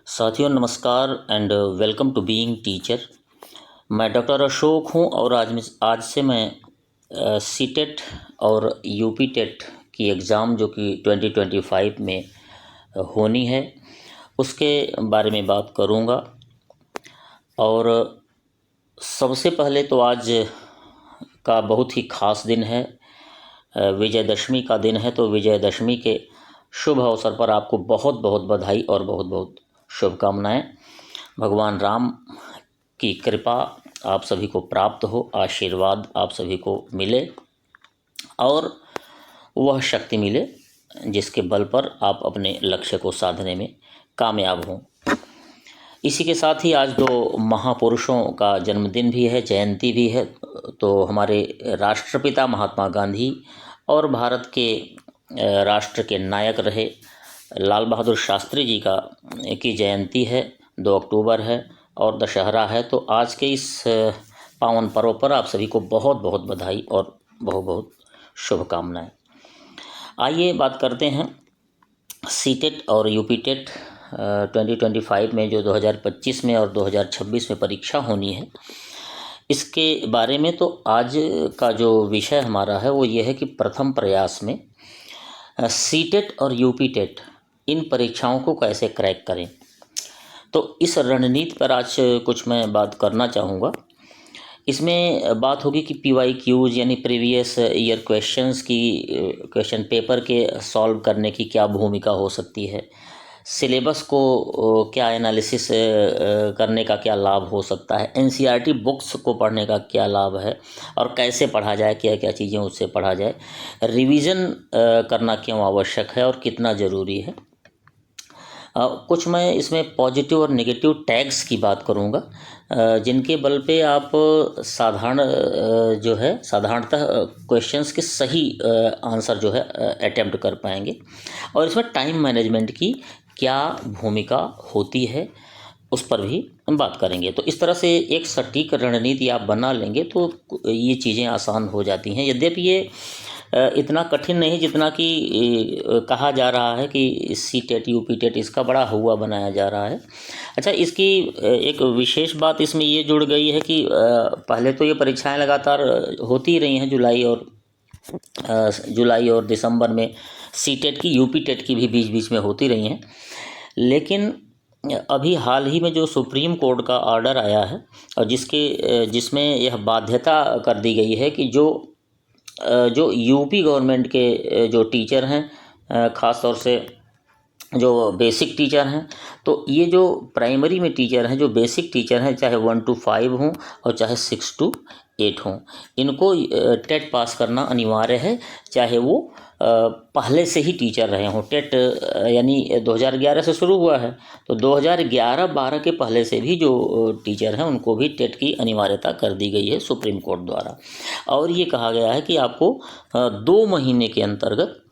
साथियों नमस्कार and welcome to being teacher. मैं डॉक्टर अशोक हूं और आज से मैं सीटेट और यूपी टेट की एग्ज़ाम जो कि 2025 में होनी है उसके बारे में बात करूंगा। और सबसे पहले तो आज का बहुत ही ख़ास दिन है, विजयदशमी का दिन है। तो विजयदशमी के शुभ अवसर पर आपको बहुत बहुत बधाई और बहुत बहुत शुभकामनाएं। भगवान राम की कृपा आप सभी को प्राप्त हो, आशीर्वाद आप सभी को मिले और वह शक्ति मिले जिसके बल पर आप अपने लक्ष्य को साधने में कामयाब हों। इसी के साथ ही आज दो महापुरुषों का जन्मदिन भी है, जयंती भी है। तो हमारे राष्ट्रपिता महात्मा गांधी और भारत के राष्ट्र के नायक रहे लाल बहादुर शास्त्री जी की जयंती है, 2 अक्टूबर है और दशहरा है। तो आज के इस पावन पर्व पर आप सभी को बहुत बहुत बधाई और बहुत बहुत शुभकामनाएं। आइए बात करते हैं सीटेट और यूपी टेट 2025 में जो 2025 में और 2026 में परीक्षा होनी है इसके बारे में। तो आज का जो विषय हमारा है वो ये है कि प्रथम प्रयास में सीटेट और यूपी टेट इन परीक्षाओं को कैसे क्रैक करें। तो इस रणनीति पर आज कुछ मैं बात करना चाहूँगा। इसमें बात होगी कि PYQs यानी प्रीवियस ईयर क्वेश्चन पेपर के सॉल्व करने की क्या भूमिका हो सकती है, सिलेबस को क्या एनालिसिस करने का क्या लाभ हो सकता है, NCERT बुक्स को पढ़ने का क्या लाभ है और कैसे पढ़ा जाए, क्या क्या चीज़ें उससे पढ़ा जाए, रिवीजन करना क्यों आवश्यक है और कितना ज़रूरी है। कुछ मैं इसमें पॉजिटिव और नेगेटिव टैग्स की बात करूँगा जिनके बल पे आप साधारणतः क्वेश्चंस के सही आंसर जो है अटेम्प्ट कर पाएंगे। और इसमें टाइम मैनेजमेंट की क्या भूमिका होती है उस पर भी हम बात करेंगे। तो इस तरह से एक सटीक रणनीति आप बना लेंगे तो ये चीज़ें आसान हो जाती हैं। यद्यपि ये इतना कठिन नहीं जितना कि कहा जा रहा है कि सीटेट यूपी टेट इसका बड़ा हुआ बनाया जा रहा है। अच्छा, इसकी एक विशेष बात इसमें ये जुड़ गई है कि पहले तो ये परीक्षाएं लगातार होती रही हैं, जुलाई और दिसंबर में सीटेट की, यूपी टेट की भी बीच बीच में होती रही हैं। लेकिन अभी हाल ही में जो सुप्रीम कोर्ट का ऑर्डर आया है और जिसमें यह बाध्यता कर दी गई है कि जो यूपी गवर्नमेंट के जो टीचर हैं, ख़ास तौर से जो बेसिक टीचर हैं, तो ये जो प्राइमरी में टीचर हैं, जो बेसिक टीचर हैं, चाहे 1 to 5 हों और चाहे 6 to 8 हों, इनको टेट पास करना अनिवार्य है, चाहे वो पहले से ही टीचर रहे हों। टेट यानी 2011 से शुरू हुआ है, तो 2011-12 के पहले से भी जो टीचर हैं उनको भी टेट की अनिवार्यता कर दी गई है सुप्रीम कोर्ट द्वारा। और ये कहा गया है कि आपको 2 महीने के अंतर्गत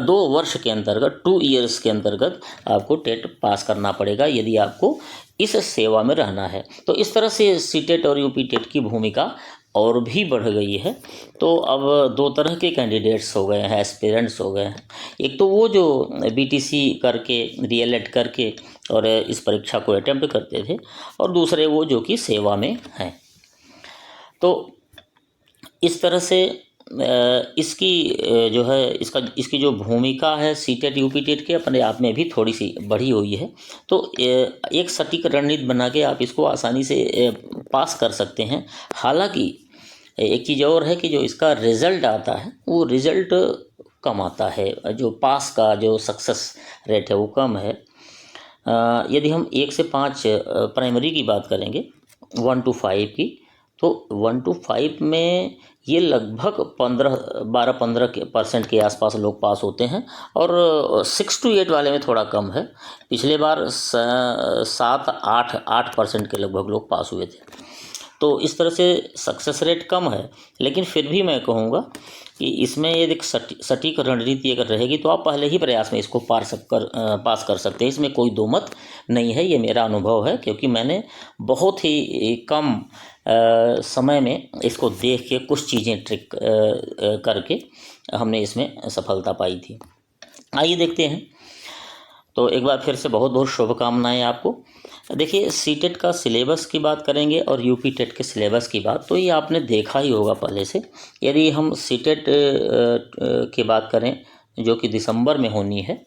2 वर्ष के अंतर्गत 2 ईयर्स के अंतर्गत आपको टेट पास करना पड़ेगा यदि आपको इस सेवा में रहना है। तो इस तरह से सीटेट और यूपी टेट की भूमिका और भी बढ़ गई है। तो अब 2 तरह के कैंडिडेट्स हो गए हैं, एस्पिरेंट्स हो गए हैं। एक तो वो जो BTC करके, DLED करके और इस परीक्षा को अटेम्प्ट करते थे, और दूसरे वो जो कि सेवा में हैं। तो इस तरह से इसकी जो भूमिका है सीटेट यूपी टेट के अपने आप में भी थोड़ी सी बढ़ी हुई है। तो एक सटीक रणनीति बना के आप इसको आसानी से पास कर सकते हैं। हालांकि एक चीज़ और है कि जो इसका रिज़ल्ट आता है वो रिज़ल्ट कम आता है, जो पास का जो सक्सेस रेट है वो कम है। यदि हम 1 से 5 प्राइमरी की बात करेंगे, 1 to 5 की, तो 1 to 5 में ये लगभग 12-15% के आसपास लोग पास होते हैं और 6 to 8 वाले में थोड़ा कम है। पिछले बार 7-8% के लगभग लोग पास हुए थे। तो इस तरह से सक्सेस रेट कम है, लेकिन फिर भी मैं कहूँगा कि इसमें यदि सटीक रणनीति अगर रहेगी तो आप पहले ही प्रयास में इसको पास कर सकते हैं। इसमें कोई दो मत नहीं है, ये मेरा अनुभव है, क्योंकि मैंने बहुत ही कम समय में इसको देख के कुछ चीज़ें ट्रिक करके हमने इसमें सफलता पाई थी। आइए देखते हैं। तो एक बार फिर से बहुत बहुत शुभकामनाएं आपको। देखिए, सीटेट का सिलेबस की बात करेंगे और यूपी टेट के सिलेबस की बात, तो ये आपने देखा ही होगा पहले से। यदि हम सीटेट की बात करें जो कि दिसंबर में होनी है,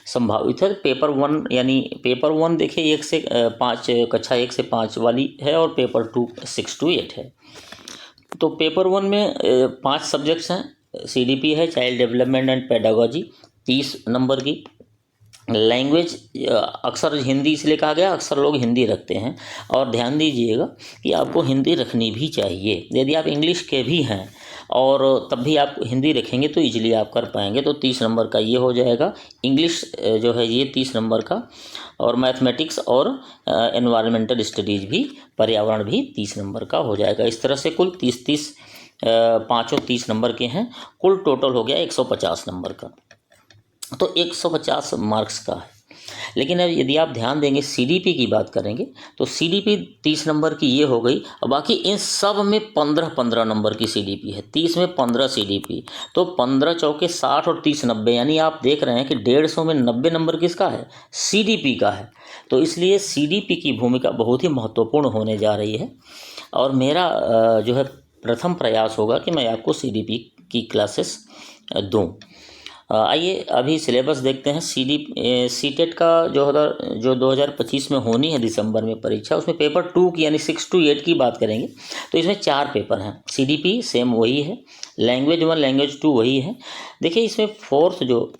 संभावित है, पेपर 1 यानी पेपर 1 देखिए 1 से 5, कक्षा 1 से 5 वाली है, और पेपर 2 6 to 8 है। तो पेपर 1 में 5 सब्जेक्ट्स हैं। CDP है, child development and pedagogy, 30 number की। लैंग्वेज अक्सर हिंदी इसलिए कहा गया, अक्सर लोग हिंदी रखते हैं, और ध्यान दीजिएगा कि आपको हिंदी रखनी भी चाहिए। यदि आप इंग्लिश के भी हैं और तब भी आप हिंदी रखेंगे तो इजीली आप कर पाएंगे। तो 30 नंबर का ये हो जाएगा। इंग्लिश जो है ये 30 नंबर का, और मैथमेटिक्स और एनवायरमेंटल स्टडीज़ भी, पर्यावरण भी 30 नंबर का हो जाएगा। इस तरह से कुल 30 पाँचों 30 नंबर के हैं। कुल टोटल हो गया 150 नंबर का, तो 150 मार्क्स का है। लेकिन अब यदि आप ध्यान देंगे CDP की बात करेंगे तो CDP 30 नंबर की ये हो गई, और बाकी इन सब में 15-15 नंबर की CDP है। 30 में 15 CDP, तो 15 चौके 60 और 30 90, यानी आप देख रहे हैं कि 150 में 90 नंबर किसका है, CDP का है। तो इसलिए CDP की भूमिका बहुत ही महत्वपूर्ण होने जा रही है, और मेरा जो है प्रथम प्रयास होगा कि मैं आपको CDP की क्लासेस दूँ। आइए अभी सिलेबस देखते हैं। सीटेट का जो 2025 में होनी है दिसंबर में परीक्षा, उसमें पेपर 2 की यानी 6 to 8 की बात करेंगे तो इसमें 4 पेपर हैं। CDP सेम वही है, लैंग्वेज 1 लैंग्वेज 2 वही है। देखिए, इसमें 4th जो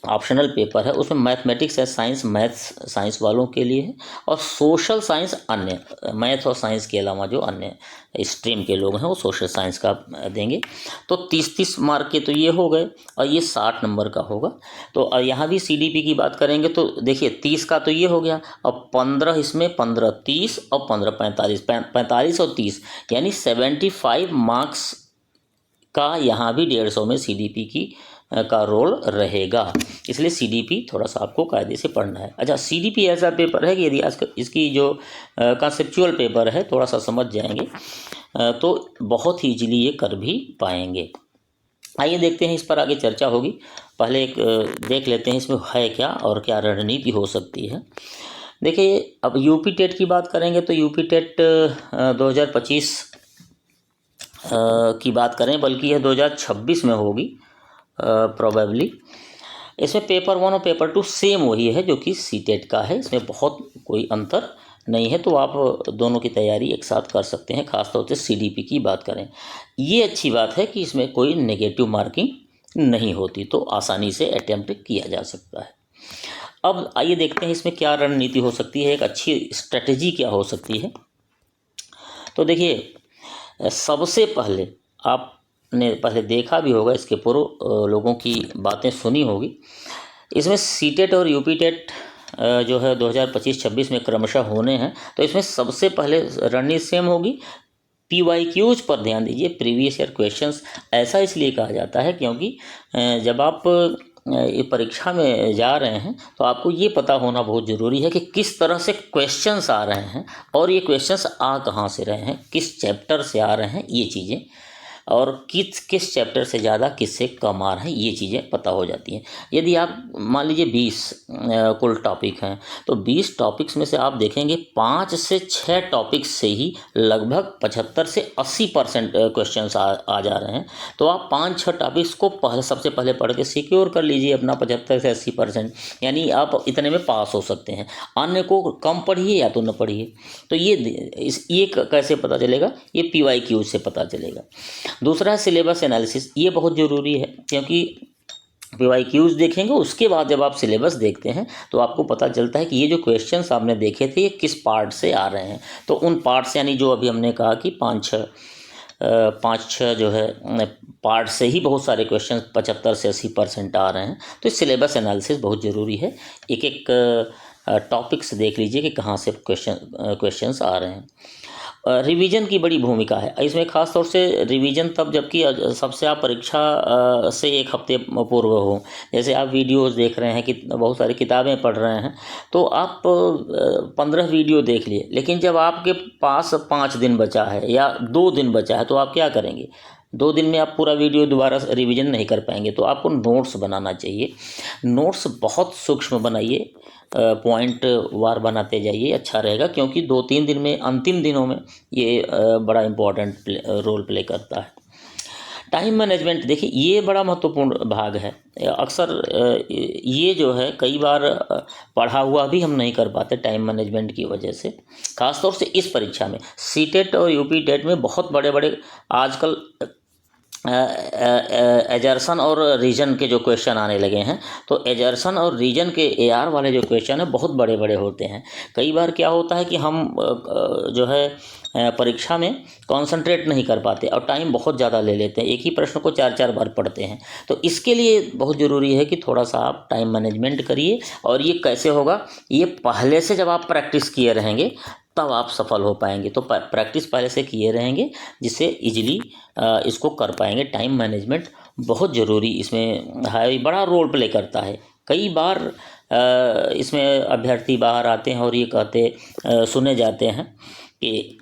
ऑप्शनल पेपर है उसमें मैथमेटिक्स है, साइंस, मैथ्स साइंस वालों के लिए है, और सोशल साइंस अन्य, मैथ और साइंस के अलावा जो अन्य स्ट्रीम के लोग हैं वो सोशल साइंस का देंगे। तो 30-30 मार्क के तो ये हो गए, और ये 60 नंबर का होगा। तो यहाँ भी CDP की बात करेंगे तो देखिए 30 का तो ये हो गया, और 15 इसमें, 15 30 और 15 45, 45 और 30 यानी 75 मार्क्स का यहाँ भी 150 में CDP की का रोल रहेगा। इसलिए CDP थोड़ा सा आपको कायदे से पढ़ना है। अच्छा, CDP ऐसा पेपर है कि यदि आज इसकी जो कंसेप्चुअल पेपर है थोड़ा सा समझ जाएंगे तो बहुत ही इजीली ये कर भी पाएंगे। आइए देखते हैं, इस पर आगे चर्चा होगी। पहले एक देख लेते हैं इसमें है क्या और क्या रणनीति हो सकती है। देखिए, अब यूपी टेट की बात करेंगे तो यूपी टेट 2025 की बात करें, बल्कि यह 2026 में होगी प्रोबेबली। इसमें पेपर 1 और पेपर 2 सेम वही है जो कि सीटेट का है, इसमें बहुत कोई अंतर नहीं है। तो आप दोनों की तैयारी एक साथ कर सकते हैं। खासतौर से CDP की बात करें, ये अच्छी बात है कि इसमें कोई नेगेटिव मार्किंग नहीं होती, तो आसानी से अटेम्प्ट किया जा सकता है। अब आइए देखते हैं इसमें क्या रणनीति हो सकती है, एक अच्छी स्ट्रेटजी क्या हो सकती है। तो देखिए, सबसे पहले आपने पहले देखा भी होगा, इसके पूर्व लोगों की बातें सुनी होगी। इसमें सीटेट और यूपी टेट जो है 2025-26 में क्रमशः होने हैं। तो इसमें सबसे पहले रणनीति सेम होगी। PYQs पर ध्यान दीजिए, प्रीवियस ईयर क्वेश्चंस। ऐसा इसलिए कहा जाता है क्योंकि जब आप ये परीक्षा में जा रहे हैं तो आपको ये पता होना बहुत ज़रूरी है कि किस तरह से क्वेश्चंस आ रहे हैं, और ये क्वेश्चंस आ कहाँ से रहे हैं, किस चैप्टर से आ रहे हैं, ये चीज़ें, और किस चैप्टर से ज़्यादा किससे कम आ रहे हैं, ये चीज़ें पता हो जाती हैं। यदि आप मान लीजिए 20 कुल टॉपिक हैं, तो 20 टॉपिक्स में से आप देखेंगे 5 से 6 टॉपिक्स से ही लगभग 75 से 80% क्वेश्चंस आ जा रहे हैं। तो आप 5-6 टॉपिक्स को सबसे पहले पढ़ के सिक्योर कर लीजिए अपना 75 से 80%, यानी आप इतने में पास हो सकते हैं। अन्य को कम पढ़िए या तो न पढ़िए। तो ये कैसे पता चलेगा, ये PYQ से पता चलेगा। दूसरा है सिलेबस एनालिसिस, ये बहुत ज़रूरी है क्योंकि PYQs देखेंगे, उसके बाद जब आप सिलेबस देखते हैं तो आपको पता चलता है कि ये जो क्वेश्चंस आपने देखे थे ये किस पार्ट से आ रहे हैं। तो उन पार्ट्स यानी जो अभी हमने कहा कि 5-6 जो है पार्ट से ही बहुत सारे क्वेश्चन 75 से 80% आ रहे हैं। तो सिलेबस एनालिसिस बहुत ज़रूरी है। एक एक टॉपिक्स देख लीजिए कि कहाँ से क्वेश्चंस आ रहे हैं। रिवीजन की बड़ी भूमिका है इसमें, खास तौर से रिवीजन तब जबकि सबसे आप परीक्षा से एक हफ्ते पूर्व हो। जैसे आप वीडियोस देख रहे हैं कि बहुत सारी किताबें पढ़ रहे हैं, तो आप 15 वीडियो देख लिए, लेकिन जब आपके पास 5 दिन बचा है या 2 दिन बचा है तो आप क्या करेंगे, 2 दिन में आप पूरा वीडियो दोबारा रिवीजन नहीं कर पाएंगे। तो आपको नोट्स बनाना चाहिए। नोट्स बहुत सूक्ष्म बनाइए, पॉइंट वार बनाते जाइए, अच्छा रहेगा, क्योंकि 2-3 दिन में, अंतिम दिनों में ये बड़ा इम्पोर्टेंट रोल प्ले करता है। टाइम मैनेजमेंट, देखिए ये बड़ा महत्वपूर्ण भाग है। अक्सर ये जो है कई बार पढ़ा हुआ भी हम नहीं कर पाते टाइम मैनेजमेंट की वजह से। खासतौर से इस परीक्षा में सीटेट और यूपी टेट में बहुत बड़े बड़े आजकल एजर्सन और रीजन के जो क्वेश्चन आने लगे हैं, तो एजर्सन और रीजन के एआर वाले जो क्वेश्चन हैं बहुत बड़े बड़े होते हैं। कई बार क्या होता है कि हम जो है परीक्षा में कंसंट्रेट नहीं कर पाते और टाइम बहुत ज़्यादा ले लेते हैं, एक ही प्रश्न को 4-4 बार पढ़ते हैं। तो इसके लिए बहुत ज़रूरी है कि थोड़ा सा आप टाइम मैनेजमेंट करिए। और ये कैसे होगा, ये पहले से जब आप प्रैक्टिस किए रहेंगे तब आप सफल हो पाएंगे। तो प्रैक्टिस पहले से किए रहेंगे जिससे इजीली इसको कर पाएंगे। टाइम मैनेजमेंट बहुत ज़रूरी इसमें है, बड़ा रोल प्ले करता है। कई बार इसमें अभ्यर्थी बाहर आते हैं और ये कहते सुने जाते हैं कि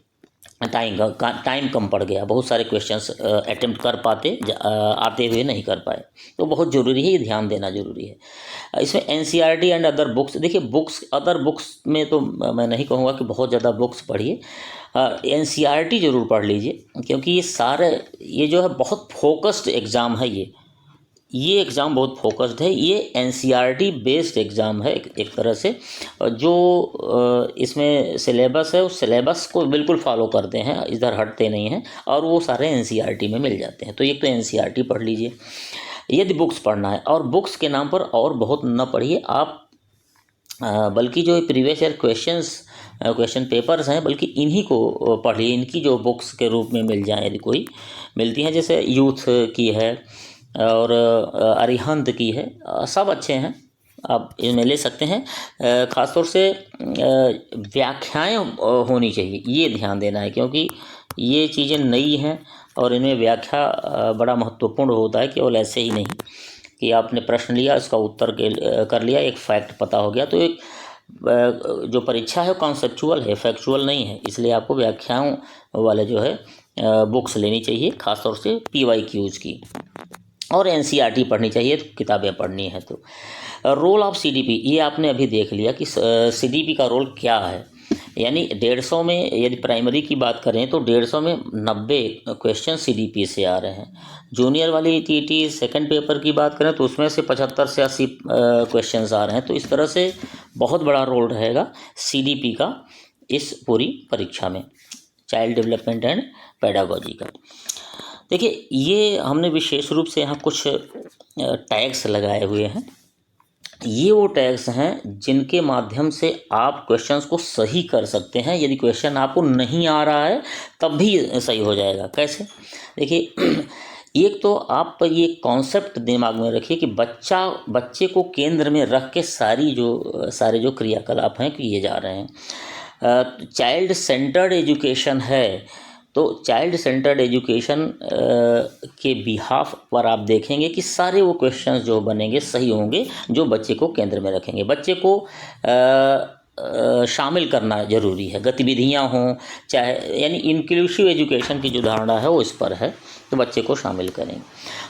टाइम कम पड़ गया, बहुत सारे क्वेश्चंस अटेम्प्ट कर पाते आते हुए नहीं कर पाए। तो बहुत ज़रूरी है, ये ध्यान देना ज़रूरी है। इसमें एनसीईआरटी एंड अदर बुक्स, देखिए बुक्स, अदर बुक्स में तो मैं नहीं कहूँगा कि बहुत ज़्यादा बुक्स पढ़िए, एनसीईआरटी ज़रूर पढ़ लीजिए, क्योंकि ये जो है बहुत फोकस्ड एग्ज़ाम है। ये एग्ज़ाम बहुत फोकस्ड है। ये एनसीईआरटी बेस्ड एग्ज़ाम है एक तरह से। जो इसमें सिलेबस है उस सिलेबस को बिल्कुल फॉलो करते हैं, इधर हटते नहीं हैं, और वो सारे एनसीईआरटी में मिल जाते हैं। तो एक तो एनसीईआरटी पढ़ लीजिए यदि बुक्स पढ़ना है। और बुक्स के नाम पर और बहुत न पढ़िए आप, बल्कि जो प्रीवियस ईयर क्वेश्चन पेपर्स हैं, बल्कि इन्हीं को पढ़िए। इनकी जो बुक्स के रूप में मिल जाए, यदि कोई मिलती हैं, जैसे यूथ की है और अरिहंत की है, सब अच्छे हैं, आप इनमें ले सकते हैं। ख़ासतौर से व्याख्याएं होनी चाहिए, ये ध्यान देना है, क्योंकि ये चीज़ें नई हैं और इनमें व्याख्या बड़ा महत्वपूर्ण होता है। केवल ऐसे ही नहीं कि आपने प्रश्न लिया, इसका उत्तर कर लिया, एक फैक्ट पता हो गया। तो एक जो परीक्षा है कॉन्सेप्चुअल है, फैक्चुअल नहीं है, इसलिए आपको व्याख्याओं वाले जो है बुक्स लेनी चाहिए, ख़ासतौर से PYQs की। और एनसीईआरटी पढ़नी चाहिए, तो किताबें पढ़नी है। तो रोल ऑफ सीडीपी, ये आपने अभी देख लिया कि सीडीपी का रोल क्या है। यानी 150 में, यदि प्राइमरी की बात करें तो 150 में 90 क्वेश्चन सीडीपी से आ रहे हैं। जूनियर वाली टीटी सेकंड पेपर की बात करें तो उसमें से 75 से 80 क्वेश्चंस आ रहे हैं। तो इस तरह से बहुत बड़ा रोल रहेगा सीडीपी का इस पूरी परीक्षा में, चाइल्ड डेवलपमेंट एंड पेडागोजी का। देखिए ये हमने विशेष रूप से यहाँ कुछ टैग्स लगाए हुए हैं। ये वो टैग्स हैं जिनके माध्यम से आप क्वेश्चंस को सही कर सकते हैं। यदि क्वेश्चन आपको नहीं आ रहा है तब भी सही हो जाएगा। कैसे, देखिए एक तो आप ये कॉन्सेप्ट दिमाग में रखिए कि बच्चे को केंद्र में रख के सारे जो क्रियाकलाप हैं किए जा रहे हैं। चाइल्ड सेंटर्ड एजुकेशन है, तो चाइल्ड सेंटर्ड एजुकेशन के बिहाफ पर आप देखेंगे कि सारे वो क्वेश्चंस जो बनेंगे सही होंगे, जो बच्चे को केंद्र में रखेंगे। बच्चे को शामिल करना जरूरी है, गतिविधियां हों चाहे, यानी इंक्लूसिव एजुकेशन की जो धारणा है वो इस पर है, तो बच्चे को शामिल करें।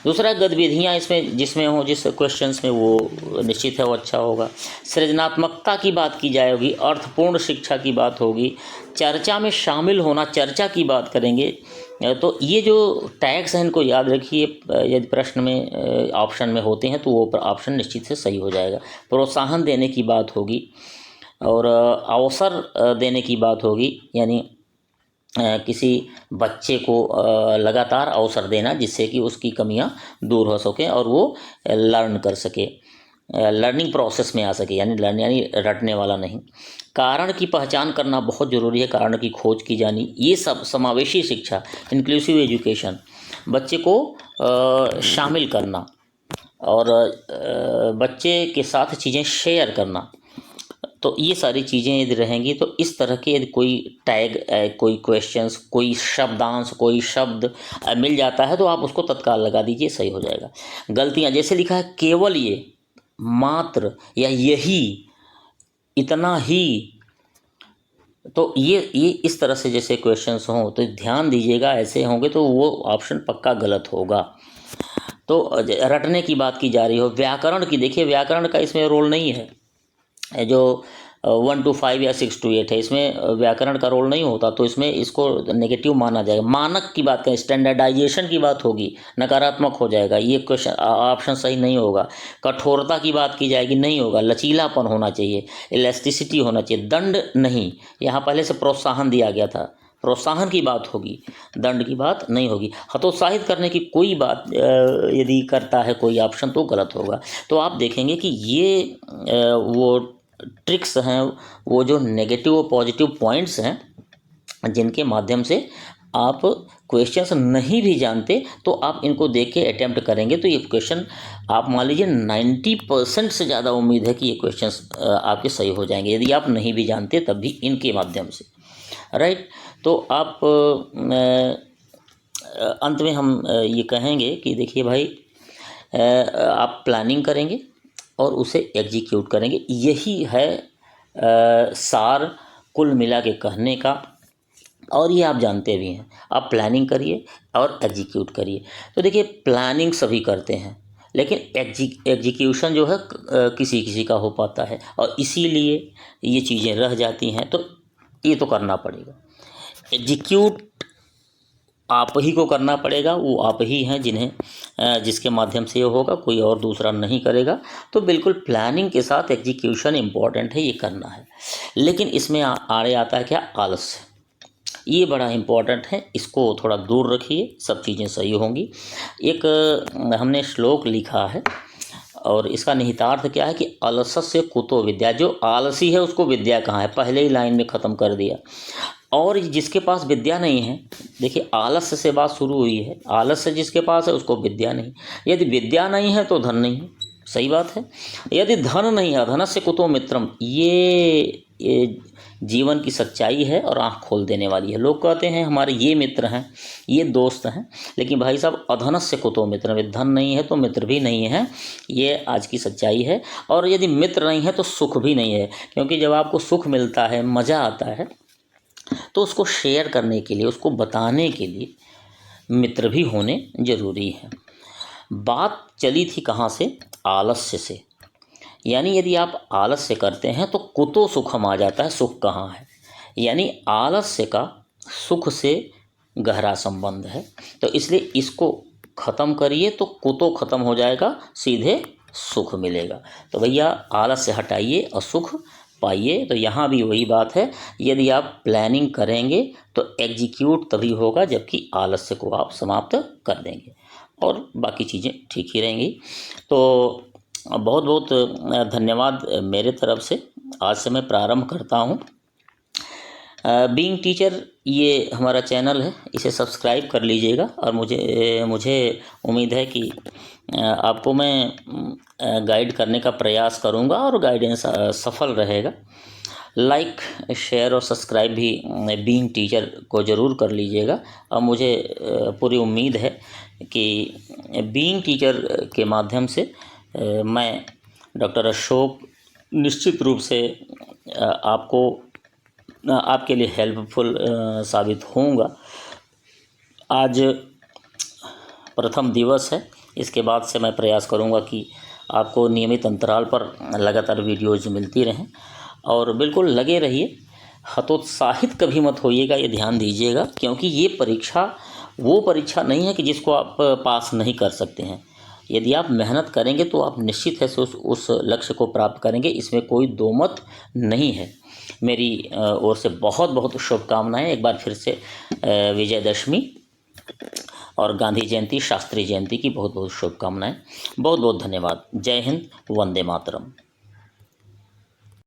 दूसरा, गतिविधियां इसमें जिसमें हो, जिस क्वेश्चंस में, वो निश्चित है वो अच्छा होगा। सृजनात्मकता की बात की जाएगी, अर्थपूर्ण शिक्षा की बात होगी, चर्चा में शामिल होना, चर्चा की बात करेंगे। तो ये जो टैग्स हैं इनको याद रखिए। यदि प्रश्न में ऑप्शन में होते हैं तो वो ऑप्शन निश्चित से सही हो जाएगा। प्रोत्साहन देने की बात होगी और अवसर देने की बात होगी, यानी किसी बच्चे को लगातार अवसर देना जिससे कि उसकी कमियां दूर हो सकें और वो लर्न कर सके, लर्निंग प्रोसेस में आ सके, यानी रटने वाला नहीं। कारण की पहचान करना बहुत ज़रूरी है, कारण की खोज की जानी, ये सब समावेशी शिक्षा, इंक्लूसिव एजुकेशन, बच्चे को शामिल करना और बच्चे के साथ चीज़ें शेयर करना। तो ये सारी चीज़ें यदि रहेंगी तो इस तरह के यदि कोई टैग, कोई क्वेश्चंस, कोई शब्दांश, कोई शब्द मिल जाता है तो आप उसको तत्काल लगा दीजिए, सही हो जाएगा। गलतियां, जैसे लिखा है केवल ये, मात्र या यही, इतना ही, तो ये इस तरह से जैसे क्वेश्चंस हों तो ध्यान दीजिएगा, ऐसे होंगे तो वो ऑप्शन पक्का गलत होगा। तो रटने की बात की जा रही हो, व्याकरण की, देखिए व्याकरण का इसमें रोल नहीं है। जो 1 to 5 या 6 to 8 है, इसमें व्याकरण का रोल नहीं होता, तो इसमें इसको नेगेटिव माना जाएगा। मानक की बात करें, स्टैंडर्डाइजेशन की बात होगी, नकारात्मक हो जाएगा, ये क्वेश्चन ऑप्शन सही नहीं होगा। कठोरता की बात की जाएगी, नहीं होगा। लचीलापन होना चाहिए, इलास्टिसिटी होना चाहिए, दंड नहीं। यहाँ पहले से प्रोत्साहन दिया गया था, प्रोत्साहन की बात होगी, दंड की बात नहीं होगी। हतोत्साहित करने की कोई बात यदि करता है कोई ऑप्शन तो गलत होगा। तो आप देखेंगे कि ये वो ट्रिक्स हैं, वो जो नेगेटिव और पॉजिटिव पॉइंट्स हैं, जिनके माध्यम से आप क्वेश्चंस नहीं भी जानते तो आप इनको देख के अटैम्प्ट करेंगे तो ये क्वेश्चन आप मान लीजिए 90% से ज़्यादा उम्मीद है कि ये क्वेश्चंस आपके सही हो जाएंगे, यदि आप नहीं भी जानते तब भी इनके माध्यम से, राइट। तो आप अंत में हम ये कहेंगे कि देखिए भाई, आप प्लानिंग करेंगे और उसे एग्जीक्यूट करेंगे, यही है सार कुल मिला के कहने का। और ये आप जानते भी हैं, आप प्लानिंग करिए और एग्जीक्यूट करिए। तो देखिए प्लानिंग सभी करते हैं, लेकिन एग्जीक्यूशन जो है किसी किसी का हो पाता है, और इसीलिए ये चीज़ें रह जाती हैं। तो ये तो करना पड़ेगा, एग्जीक्यूट आप ही को करना पड़ेगा, वो आप ही हैं जिन्हें जिसके माध्यम से ये होगा, कोई और दूसरा नहीं करेगा। तो बिल्कुल प्लानिंग के साथ एग्जीक्यूशन इम्पॉर्टेंट है, ये करना है। लेकिन इसमें आड़े आता है क्या? आलस्य। ये बड़ा इम्पॉर्टेंट है, इसको थोड़ा दूर रखिए, सब चीज़ें सही होंगी। एक हमने श्लोक लिखा है और इसका निहितार्थ क्या है कि अलसस्य कुतो विद्या। जो आलसी है उसको विद्या कहाँ है, पहले ही लाइन में ख़त्म कर दिया। और जिसके पास विद्या नहीं है, देखिए आलस्य से बात शुरू हुई है, आलस्य जिसके पास है उसको विद्या नहीं। यदि विद्या नहीं है तो धन नहीं है, सही बात है। यदि धन नहीं है, धनस्य कुतो मित्रम, ये जीवन की सच्चाई है और आँख खोल देने वाली है। लोग कहते हैं हमारे ये मित्र हैं, ये दोस्त हैं, लेकिन भाई साहब अधनस्य कुतो मित्रम, धन नहीं है तो मित्र भी नहीं है, ये आज की सच्चाई है। और यदि मित्र नहीं है तो सुख भी नहीं है, क्योंकि जब आपको सुख मिलता है, मज़ा आता है, तो उसको शेयर करने के लिए, उसको बताने के लिए मित्र भी होने जरूरी है। बात चली थी कहाँ से? आलस्य से। यानी यदि आप आलस्य करते हैं तो कुतो सुखम आ जाता है, सुख कहाँ है। यानी आलस्य का सुख से गहरा संबंध है, तो इसलिए इसको ख़त्म करिए तो कुतो ख़त्म हो जाएगा, सीधे सुख मिलेगा। तो भैया आलस्य हटाइए और सुख पाइए। तो यहाँ भी वही बात है, यदि आप प्लानिंग करेंगे तो एग्जीक्यूट तभी होगा जबकि आलस्य को आप समाप्त कर देंगे, और बाकी चीज़ें ठीक ही रहेंगी। तो बहुत बहुत धन्यवाद मेरे तरफ से। आज से मैं प्रारंभ करता हूँ बीइंग टीचर, ये हमारा चैनल है, इसे सब्सक्राइब कर लीजिएगा। और मुझे उम्मीद है कि आपको मैं गाइड करने का प्रयास करूँगा और गाइडेंस सफल रहेगा। लाइक, शेयर और सब्सक्राइब भी बीइंग टीचर को ज़रूर कर लीजिएगा। और मुझे पूरी उम्मीद है कि बीइंग टीचर के माध्यम से मैं डॉक्टर अशोक निश्चित रूप से आपके लिए हेल्पफुल साबित होऊंगा। आज प्रथम दिवस है, इसके बाद से मैं प्रयास करूंगा कि आपको नियमित अंतराल पर लगातार वीडियोज़ मिलती रहें। और बिल्कुल लगे रहिए, हतोत्साहित कभी मत होइएगा, ये ध्यान दीजिएगा, क्योंकि ये परीक्षा वो परीक्षा नहीं है कि जिसको आप पास नहीं कर सकते हैं। यदि आप मेहनत करेंगे तो आप निश्चित है से उस लक्ष्य को प्राप्त करेंगे, इसमें कोई दो मत नहीं है। मेरी ओर से बहुत बहुत शुभकामनाएं। एक बार फिर से विजयदशमी और गांधी जयंती, शास्त्री जयंती की बहुत बहुत शुभकामनाएं। बहुत बहुत धन्यवाद। जय हिंद, वंदे मातरम।